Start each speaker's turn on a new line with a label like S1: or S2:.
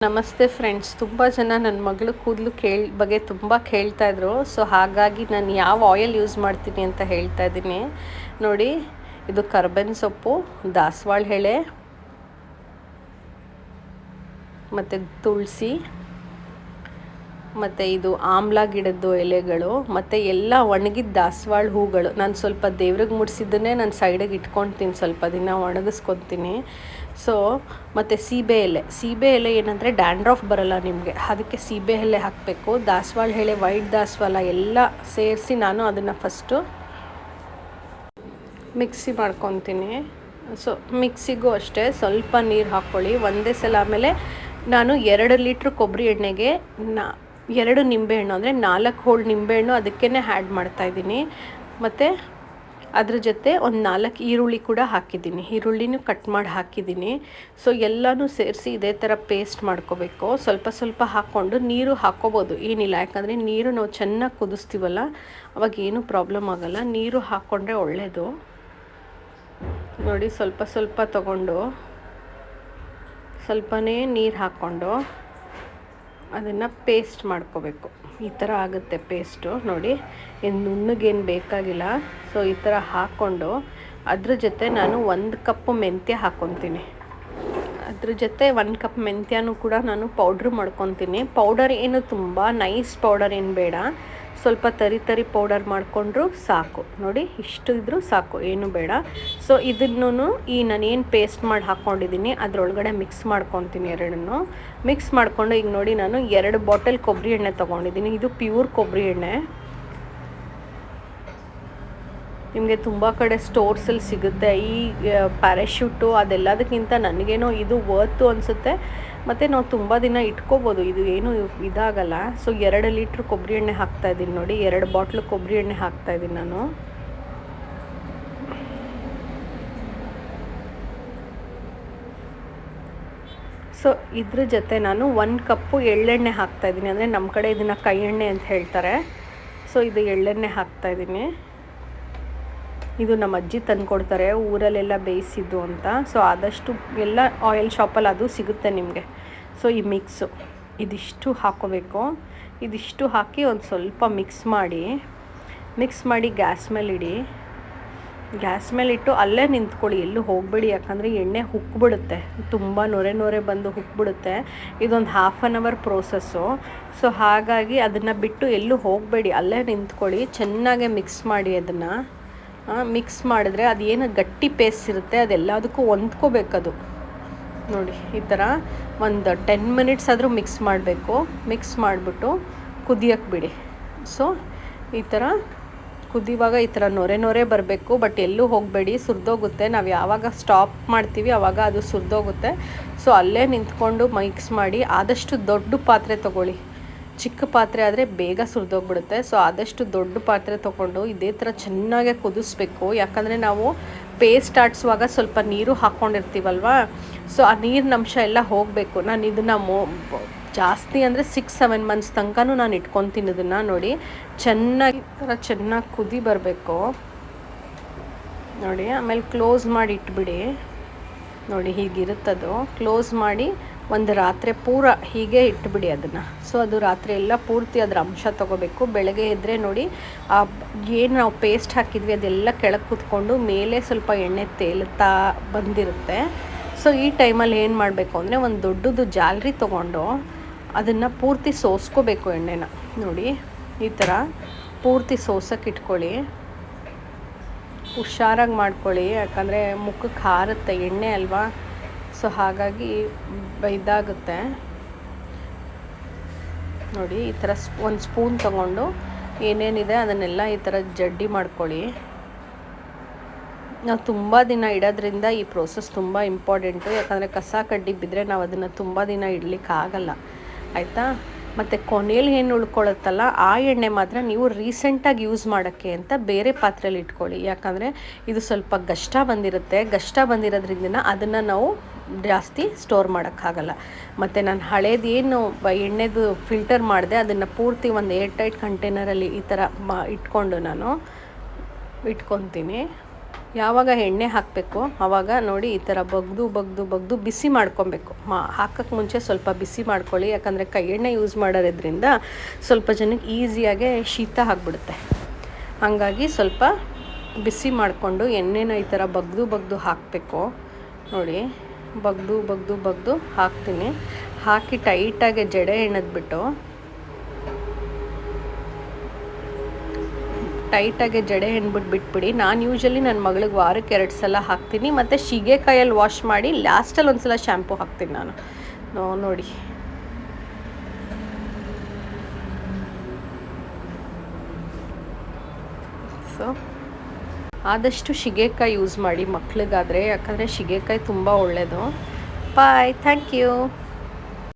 S1: ನಮಸ್ತೆ ಫ್ರೆಂಡ್ಸ್, ತುಂಬ ಜನ ನನ್ನ ಮಗಳು ಕೂದಲು ಬಗ್ಗೆ ತುಂಬ ಕೇಳ್ತಾಯಿದ್ರು. ಸೊ ಹಾಗಾಗಿ ನಾನು ಯಾವ ಆಯಿಲ್ ಯೂಸ್ ಮಾಡ್ತೀನಿ ಅಂತ ಹೇಳ್ತಾ ಇದ್ದೀನಿ ನೋಡಿ. ಇದು ಕರ್ಬೇವಿನ ಸೊಪ್ಪು, ದಾಸವಾಳ ಎಲೆ ಮತ್ತು ತುಳಸಿ ಮತ್ತು ಇದು ಆಮ್ಲ ಗಿಡದ್ದು ಎಲೆಗಳು ಮತ್ತು ಎಲ್ಲ ಒಣಗಿದ ದಾಸವಾಳ ಹೂಗಳು. ನಾನು ಸ್ವಲ್ಪ ದೇವ್ರಿಗೆ ಮುಡಿಸಿದ್ದನ್ನೇ ನಾನು ಸೈಡಿಗೆ ಇಟ್ಕೊಳ್ತೀನಿ, ಸ್ವಲ್ಪ ದಿನ ಒಣಗಿಸ್ಕೊತೀನಿ. ಸೊ ಮತ್ತು ಸೀಬೆ ಎಲೆ ಏನಂದರೆ ಡ್ಯಾಂಡ್ರಫ್ ಬರಲ್ಲ ನಿಮಗೆ, ಅದಕ್ಕೆ ಸೀಬೆ ಎಲೆ ಹಾಕಬೇಕು. ದಾಸವಾಳ ಎಲೆ, ವೈಟ್ ದಾಸವಾಳ ಎಲ್ಲ ಸೇರಿಸಿ ನಾನು ಅದನ್ನು ಫಸ್ಟು ಮಿಕ್ಸಿ ಮಾಡ್ಕೊತೀನಿ. ಸೊ ಮಿಕ್ಸಿಗೂ ಅಷ್ಟೇ ಸ್ವಲ್ಪ ನೀರು ಹಾಕ್ಕೊಳ್ಳಿ ಒಂದೇ ಸಲ. ಆಮೇಲೆ ನಾನು 2 ಲೀಟ್ರ್ ಕೊಬ್ಬರಿ ಎಣ್ಣೆಗೆ 2 ನಿಂಬೆಹಣ್ಣು ಅಂದರೆ 4 ಹೋಳು ನಿಂಬೆಹಣ್ಣು ಅದಕ್ಕೇ ಆ್ಯಡ್ ಮಾಡ್ತಾಯಿದ್ದೀನಿ. ಮತ್ತು ಅದ್ರ ಜೊತೆ ಒಂದು 4 ಈರುಳ್ಳಿ ಕೂಡ ಹಾಕಿದ್ದೀನಿ, ಈರುಳ್ಳಿನೂ ಕಟ್ ಮಾಡಿ ಹಾಕಿದ್ದೀನಿ. ಸೊ ಎಲ್ಲನೂ ಸೇರಿಸಿ ಇದೇ ಥರ ಪೇಸ್ಟ್ ಮಾಡ್ಕೋಬೇಕು. ಸ್ವಲ್ಪ ಸ್ವಲ್ಪ ಹಾಕ್ಕೊಂಡು ನೀರು ಹಾಕ್ಕೋಬೋದು, ಏನಿಲ್ಲ. ಯಾಕಂದರೆ ನೀರು ನಾವು ಚೆನ್ನಾಗಿ ಕುದಿಸ್ತೀವಲ್ಲ, ಅವಾಗ ಏನೂ ಪ್ರಾಬ್ಲಮ್ ಆಗೋಲ್ಲ. ನೀರು ಹಾಕ್ಕೊಂಡ್ರೆ ಒಳ್ಳೆಯದು ನೋಡಿ. ಸ್ವಲ್ಪ ಸ್ವಲ್ಪ ತಗೊಂಡು ಸ್ವಲ್ಪನೇ ನೀರು ಹಾಕ್ಕೊಂಡು ಅದನ್ನು ಪೇಸ್ಟ್ ಮಾಡ್ಕೋಬೇಕು. ಈ ಥರ ಆಗುತ್ತೆ ಪೇಸ್ಟು ನೋಡಿ, ನುಣ್ಣಗೇನು ಬೇಕಾಗಿಲ್ಲ. ಸೊ ಈ ಥರ ಹಾಕ್ಕೊಂಡು ಅದ್ರ ಜೊತೆ ನಾನು 1 ಕಪ್ ಮೆಂತ್ಯ ಹಾಕ್ಕೊತೀನಿ. ಅದ್ರ ಜೊತೆ 1 ಕಪ್ ಮೆಂತ್ಯನೂ ಕೂಡ ನಾನು ಪೌಡ್ರ್ ಮಾಡ್ಕೊತೀನಿ. ಪೌಡರ್ ಏನು ತುಂಬ ನೈಸ್ ಪೌಡರ್ ಏನು ಬೇಡ, ಸ್ವಲ್ಪ ತರಿ ಪೌಡರ್ ಮಾಡಿಕೊಂಡ್ರು ಸಾಕು ನೋಡಿ. ಇಷ್ಟು ಇದ್ರೂ ಸಾಕು, ಏನು ಬೇಡ. ಸೊ ಇದನ್ನು ನಾನೇನು ಪೇಸ್ಟ್ ಮಾಡಿ ಹಾಕ್ಕೊಂಡಿದ್ದೀನಿ ಅದರೊಳಗಡೆ ಮಿಕ್ಸ್ ಮಾಡ್ಕೊತೀನಿ. ಎರಡನ್ನೂ ಮಿಕ್ಸ್ ಮಾಡಿಕೊಂಡು ಈಗ ನೋಡಿ, ನಾನು 2 ಬಾಟಲ್ ಕೊಬ್ಬರಿ ಎಣ್ಣೆ ತೊಗೊಂಡಿದ್ದೀನಿ. ಇದು ಪ್ಯೂರ್ ಕೊಬ್ಬರಿ ಎಣ್ಣೆ. ನಿಮಗೆ ತುಂಬ ಕಡೆ ಸ್ಟೋರ್ಸಲ್ಲಿ ಸಿಗುತ್ತೆ ಈ ಪ್ಯಾರಾಶೂಟು. ಅದೆಲ್ಲದಕ್ಕಿಂತ ನನಗೇನೋ ಇದು ವರ್ತು ಅನಿಸುತ್ತೆ. ಮತ್ತು ನಾವು ತುಂಬ ದಿನ ಇಟ್ಕೋಬೋದು, ಇದು ಏನೂ ಇದಾಗಲ್ಲ. ಸೊ 2 ಲೀಟ್ರ್ ಕೊಬ್ಬರಿ ಎಣ್ಣೆ ಹಾಕ್ತಾಯಿದ್ದೀನಿ ನೋಡಿ, 2 ಬಾಟ್ಲು ಕೊಬ್ಬರಿ ಎಣ್ಣೆ ಹಾಕ್ತಾಯಿದ್ದೀನಿ ನಾನು. ಸೊ ಇದ್ರ ಜೊತೆ ನಾನು 1 ಕಪ್ಪು ಎಳ್ಳೆಣ್ಣೆ ಹಾಕ್ತಾಯಿದ್ದೀನಿ. ಅಂದರೆ ನಮ್ಮ ಕಡೆ ಇದನ್ನು ಕೈ ಎಣ್ಣೆ ಅಂತ ಹೇಳ್ತಾರೆ. ಸೊ ಇದು ಎಳ್ಳೆಣ್ಣೆ ಹಾಕ್ತಾಯಿದ್ದೀನಿ. ಇದು ನಮ್ಮ ಅಜ್ಜಿ ತಂದುಕೊಡ್ತಾರೆ, ಊರಲ್ಲೆಲ್ಲ ಬೇಯಿಸಿದ್ದು ಅಂತ. ಸೊ ಆದಷ್ಟು ಎಲ್ಲ ಆಯಿಲ್ ಶಾಪಲ್ಲಿ ಅದು ಸಿಗುತ್ತೆ ನಿಮಗೆ. ಸೊ ಈ ಮಿಕ್ಸು ಇದಿಷ್ಟು ಹಾಕ್ಕೋಬೇಕು. ಇದಿಷ್ಟು ಹಾಕಿ ಒಂದು ಸ್ವಲ್ಪ ಮಿಕ್ಸ್ ಮಾಡಿ ಗ್ಯಾಸ್ ಮೇಲೆ ಇಡಿ. ಗ್ಯಾಸ್ ಮೇಲೆ ಇಟ್ಟು ಅಲ್ಲೇ ನಿಂತ್ಕೊಳ್ಳಿ, ಎಲ್ಲೂ ಹೋಗಬೇಡಿ. ಯಾಕಂದರೆ ಎಣ್ಣೆ ಹುಕ್ಬಿಡುತ್ತೆ, ತುಂಬ ನೊರೆ ಬಂದು ಹುಕ್ಬಿಡುತ್ತೆ. ಇದೊಂದು 1/2 ಅವರ್ ಪ್ರೋಸೆಸ್ಸು. ಸೊ ಹಾಗಾಗಿ ಅದನ್ನು ಬಿಟ್ಟು ಎಲ್ಲೂ ಹೋಗಬೇಡಿ, ಅಲ್ಲೇ ನಿಂತ್ಕೊಳ್ಳಿ. ಚೆನ್ನಾಗೆ ಮಿಕ್ಸ್ ಮಾಡಿ. ಅದನ್ನು ಮಿಕ್ಸ್ ಮಾಡಿದ್ರೆ ಅದೇನು ಗಟ್ಟಿ ಪೇಸ್ಟ್ ಇರುತ್ತೆ ಅದೆಲ್ಲದಕ್ಕೂ ಹೊಂದ್ಕೋಬೇಕದು ನೋಡಿ. ಈ ಥರ ಒಂದು 10 ಮಿನಿಟ್ಸ್ ಆದರೂ ಮಿಕ್ಸ್ ಮಾಡಬೇಕು. ಮಿಕ್ಸ್ ಮಾಡಿಬಿಟ್ಟು ಕುದಿಯೋಕ್ಕೆ ಬಿಡಿ. ಸೊ ಈ ಥರ ಕುದಿಯುವಾಗ ಈ ಥರ ನೊರೆ ಬರಬೇಕು. ಬಟ್ ಎಲ್ಲೂ ಹೋಗಬೇಡಿ, ಸುರಿದೋಗುತ್ತೆ. ನಾವು ಯಾವಾಗ ಸ್ಟಾಪ್ ಮಾಡ್ತೀವಿ ಆವಾಗ ಅದು ಸುರಿದೋಗುತ್ತೆ. ಸೊ ಅಲ್ಲೇ ನಿಂತ್ಕೊಂಡು ಮಿಕ್ಸ್ ಮಾಡಿ. ಆದಷ್ಟು ದೊಡ್ಡ ಪಾತ್ರೆ ತೊಗೊಳ್ಳಿ, ಚಿಕ್ಕ ಪಾತ್ರೆ ಆದರೆ ಬೇಗ ಸುರಿದೋಗ್ಬಿಡುತ್ತೆ. ಸೊ ಆದಷ್ಟು ದೊಡ್ಡ ಪಾತ್ರೆ ತೊಗೊಂಡು ಇದೇ ಥರ ಚೆನ್ನಾಗೆ ಕುದಿಸ್ಬೇಕು. ಯಾಕಂದರೆ ನಾವು ಪೇಸ್ಟ್ ಆಡಿಸುವಾಗ ಸ್ವಲ್ಪ ನೀರು ಹಾಕ್ಕೊಂಡಿರ್ತೀವಲ್ವ. ಸೊ ಆ ನೀರಿನ ಅಂಶ ಎಲ್ಲ ಹೋಗಬೇಕು. ನಾನು ಇದನ್ನು ಜಾಸ್ತಿ ಅಂದರೆ 6-7 ಮಂತ್ಸ್ ತನಕನೂ ನಾನು ಇಟ್ಕೊತೀನಿ ಇದನ್ನು ನೋಡಿ. ಚೆನ್ನಾಗಿ ಈ ಥರ ಚೆನ್ನಾಗಿ ಕುದಿ ಬರಬೇಕು ನೋಡಿ. ಆಮೇಲೆ ಕ್ಲೋಸ್ ಮಾಡಿ ಇಟ್ಬಿಡಿ ನೋಡಿ. ಹೀಗಿರುತ್ತದು. ಕ್ಲೋಸ್ ಮಾಡಿ ಒಂದು ರಾತ್ರಿ ಪೂರ ಹೀಗೆ ಇಟ್ಬಿಡಿ ಅದನ್ನು. ಸೊ ಅದು ರಾತ್ರಿ ಎಲ್ಲ ಪೂರ್ತಿ ಅದರ ಅಂಶ ತೊಗೋಬೇಕು. ಬೆಳಗ್ಗೆ ಎದ್ದರೆ ನೋಡಿ, ಏನು ನಾವು ಪೇಸ್ಟ್ ಹಾಕಿದ್ವಿ ಅದೆಲ್ಲ ಕೆಳಗೆ ಕೂತ್ಕೊಂಡು ಮೇಲೆ ಸ್ವಲ್ಪ ಎಣ್ಣೆ ತೇಲುತ್ತಾ ಬಂದಿರುತ್ತೆ. ಸೊ ಈ ಟೈಮಲ್ಲಿ ಏನು ಮಾಡಬೇಕು ಅಂದರೆ, ಒಂದು ದೊಡ್ಡದು ಜಾಲರಿ ತೊಗೊಂಡು ಅದನ್ನು ಪೂರ್ತಿ ಸೋಸ್ಕೋಬೇಕು ಎಣ್ಣೆನ ನೋಡಿ. ಈ ಥರ ಪೂರ್ತಿ ಸೋಸೋಕೆ ಇಟ್ಕೊಳ್ಳಿ. ಹುಷಾರಾಗಿ ಮಾಡ್ಕೊಳ್ಳಿ, ಯಾಕಂದರೆ ಮುಖಕ್ಕೆ ಹಾರುತ್ತೆ ಎಣ್ಣೆ ಅಲ್ವಾ. ಸೊ ಹಾಗಾಗಿ ಇದಾಗುತ್ತೆ ನೋಡಿ. ಈ ಥರ ಒಂದು ಸ್ಪೂನ್ ತೊಗೊಂಡು ಏನೇನಿದೆ ಅದನ್ನೆಲ್ಲ ಈ ಥರ ಜಡ್ಡಿ ಮಾಡ್ಕೊಳ್ಳಿ. ನಾವು ತುಂಬ ದಿನ ಇಡೋದ್ರಿಂದ ಈ ಪ್ರೋಸೆಸ್ ತುಂಬ ಇಂಪಾರ್ಟೆಂಟು. ಯಾಕಂದರೆ ಕಸ ಕಡ್ಡಿ ಬಿದ್ದರೆ ನಾವು ಅದನ್ನು ತುಂಬ ದಿನ ಇಡಲಿಕ್ಕಾಗಲ್ಲ, ಆಯಿತಾ. ಮತ್ತು ಕೊನೆಯಲ್ಲಿ ಏನು ಉಳ್ಕೊಳ್ಳುತ್ತಲ್ಲ ಆ ಎಣ್ಣೆ ಮಾತ್ರ ನೀವು ರೀಸೆಂಟಾಗಿ ಯೂಸ್ ಮಾಡೋಕ್ಕೆ ಅಂತ ಬೇರೆ ಪಾತ್ರೆಯಲ್ಲಿ ಇಟ್ಕೊಳ್ಳಿ. ಯಾಕಂದರೆ ಇದು ಸ್ವಲ್ಪ ಗಷ್ಟ ಬಂದಿರೋದ್ರಿಂದ ಅದನ್ನು ನಾವು ಜಾಸ್ತಿ ಸ್ಟೋರ್ ಮಾಡೋಕ್ಕಾಗಲ್ಲ. ಮತ್ತು ನಾನು ಹಳೇದೇನು ಎಣ್ಣೆದು ಫಿಲ್ಟರ್ ಮಾಡಿದೆ ಅದನ್ನು ಪೂರ್ತಿ ಒಂದು ಏರ್ ಟೈಟ್ ಕಂಟೈನರಲ್ಲಿ ಈ ಥರ ಇಟ್ಕೊಂಡು ನಾನು ಇಟ್ಕೊತೀನಿ. ಯಾವಾಗ ಎಣ್ಣೆ ಹಾಕಬೇಕು ಆವಾಗ ನೋಡಿ ಈ ಥರ ಬಗ್ದು ಬಿಸಿ ಮಾಡ್ಕೊಬೇಕು. ಹಾಕೋಕ್ಕೆ ಮುಂಚೆ ಸ್ವಲ್ಪ ಬಿಸಿ ಮಾಡ್ಕೊಳ್ಳಿ, ಯಾಕಂದರೆ ಕೈ ಎಣ್ಣೆ ಯೂಸ್ ಮಾಡೋದ್ರಿಂದ ಸ್ವಲ್ಪ ಜನಕ್ಕೆ ಈಸಿಯಾಗೆ ಶೀತ ಆಗಿಬಿಡುತ್ತೆ. ಹಾಗಾಗಿ ಸ್ವಲ್ಪ ಬಿಸಿ ಮಾಡಿಕೊಂಡು ಎಣ್ಣೆನ ಈ ಥರ ಬಗ್ದು ಹಾಕಬೇಕು. ನೋಡಿ ಬಗ್ದು ಹಾಕ್ತೀನಿ. ಹಾಕಿ ಟೈಟಾಗಿ ಜಡೆ ಎಣ್ಣದ್ಬಿಟ್ಟು ಟೈಟಾಗಿ ಜಡೆ ಬಿಟ್ಬಿಡಿ. ನಾನು ಯೂಶಲಿ ನನ್ನ ಮಗಳಿಗೆ ವಾರಕ್ಕೆ 2 ಸಲ ಹಾಕ್ತೀನಿ, ಮತ್ತು ಶಿಗೆಕಾಯಲ್ಲಿ ವಾಶ್ ಮಾಡಿ ಲಾಸ್ಟಲ್ಲಿ ಒಂದು ಸಲ ಶ್ಯಾಂಪು ಹಾಕ್ತೀನಿ ನಾನು. ನೋಡಿ ಸೊ ಆದಷ್ಟು ಶಿಗೆಕಾಯಿ ಯೂಸ್ ಮಾಡಿ ಮಕ್ಳಿಗಾದರೆ, ಯಾಕಂದರೆ ಶಿಗೆಕಾಯಿ ತುಂಬ ಒಳ್ಳೆಯದು. ಬಾಯ್, ಥ್ಯಾಂಕ್ ಯು.